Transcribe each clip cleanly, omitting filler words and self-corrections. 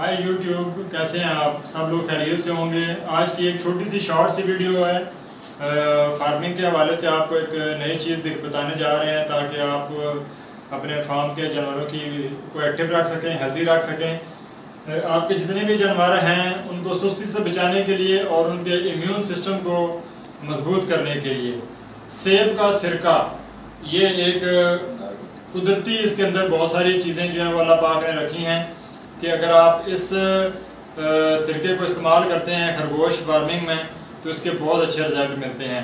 Hi YouTube, कैसे हैं आप सब लोग? खैरियत से होंगे। आज की एक छोटी सी शॉर्ट सी वीडियो है। फार्मिंग के हवाले से आपको एक नई चीज़ बताने जा रहे हैं ताकि आप अपने फार्म के जानवरों को एक्टिव रख सकें, हेल्दी रख सकें। आपके जितने भी जानवर हैं उनको सुस्ती से बचाने के लिए और उनके इम्यून सिस्टम को मजबूत करने के लिए सेब का सिरका, ये एक कुदरती, इसके अंदर बहुत सारी चीज़ें जो हैं वो अल्लाह पाक ने रखी हैं कि अगर आप इस सिरके को इस्तेमाल करते हैं खरगोश फार्मिंग में तो इसके बहुत अच्छे रिजल्ट मिलते हैं।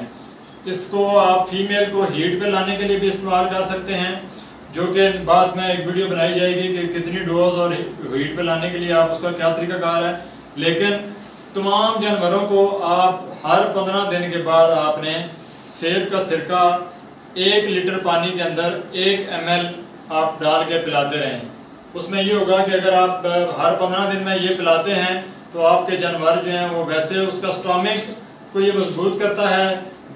इसको आप फीमेल को हीट पे लाने के लिए भी इस्तेमाल कर सकते हैं, जो कि बाद में एक वीडियो बनाई जाएगी कि कितनी डोज और हीट पे लाने के लिए आप उसका क्या तरीकाकार है। लेकिन तमाम जानवरों को आप हर 15 दिन के बाद आपने सेब का सिरका 1 लीटर पानी के अंदर 1 ml आप डाल के पिलाते रहें। उसमें ये होगा कि अगर आप हर 15 दिन में ये पिलाते हैं तो आपके जानवर जो हैं वो वैसे उसका स्टोमिक को ये मजबूत करता है,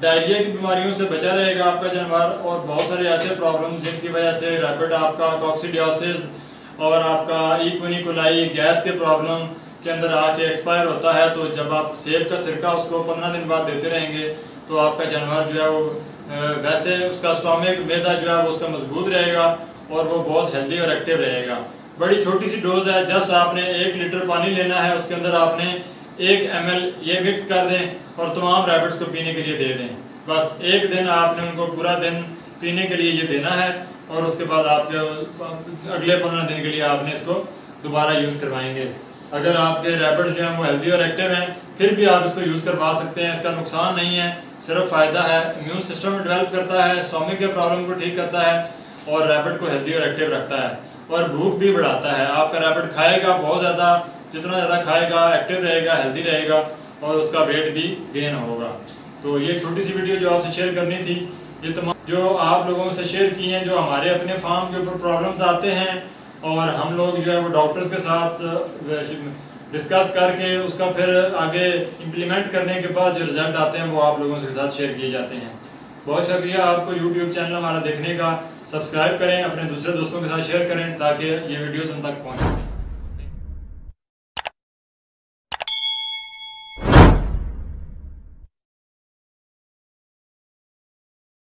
डायरिया की बीमारियों से बचा रहेगा आपका जानवर, और बहुत सारे ऐसे प्रॉब्लम्स जिनकी वजह से रैपिड आपका कॉक्सीडियोसिस और आपका इकोनिकोलाई गैस के प्रॉब्लम के अंदर आके एक्सपायर होता है। तो जब आप सेब का सिरका उसको 15 दिन बाद देते रहेंगे तो आपका जानवर जो है वो वैसे उसका स्टोमिक, मैदा जो है वो उसका मजबूत रहेगा और वो बहुत हेल्दी और एक्टिव रहेगा। बड़ी छोटी सी डोज है, जस्ट आपने 1 लीटर पानी लेना है, उसके अंदर आपने 1 ml ये मिक्स कर दें और तमाम रैबिट्स को पीने के लिए दे दें। बस एक दिन आपने उनको पूरा दिन पीने के लिए ये देना है और उसके बाद आपके अगले 15 दिन के लिए आपने इसको दोबारा यूज़ करवाएंगे। अगर आपके रैबिट्स जो हैं वो हेल्दी और एक्टिव हैं फिर भी आप इसको यूज़ करवा सकते हैं। इसका नुकसान नहीं है, सिर्फ फ़ायदा है। इम्यून सिस्टम डेवलप करता है, स्टोमिक के प्रॉब्लम को ठीक करता है और रैबिट को हेल्दी और एक्टिव रखता है और भूख भी बढ़ाता है। आपका रैबिट खाएगा बहुत ज़्यादा, जितना ज़्यादा खाएगा एक्टिव रहेगा, हेल्दी रहेगा और उसका वेट भी गेन होगा। तो ये छोटी सी वीडियो जो आपसे शेयर करनी थी, ये तमाम जो आप लोगों से शेयर की हैं, जो हमारे अपने फार्म के ऊपर प्रॉब्लम्स आते हैं और हम लोग जो है वो डॉक्टर्स के साथ डिस्कस करके उसका फिर आगे इम्प्लीमेंट करने के बाद जो रिज़ल्ट आते हैं वो आप लोगों के साथ शेयर किए जाते हैं। बहुत शुक्रिया आपको यूट्यूब चैनल हमारा देखने का। सब्सक्राइब करें, अपने दूसरे दोस्तों के साथ शेयर करें ताकि ये वीडियोस उन तक पहुँच सकें।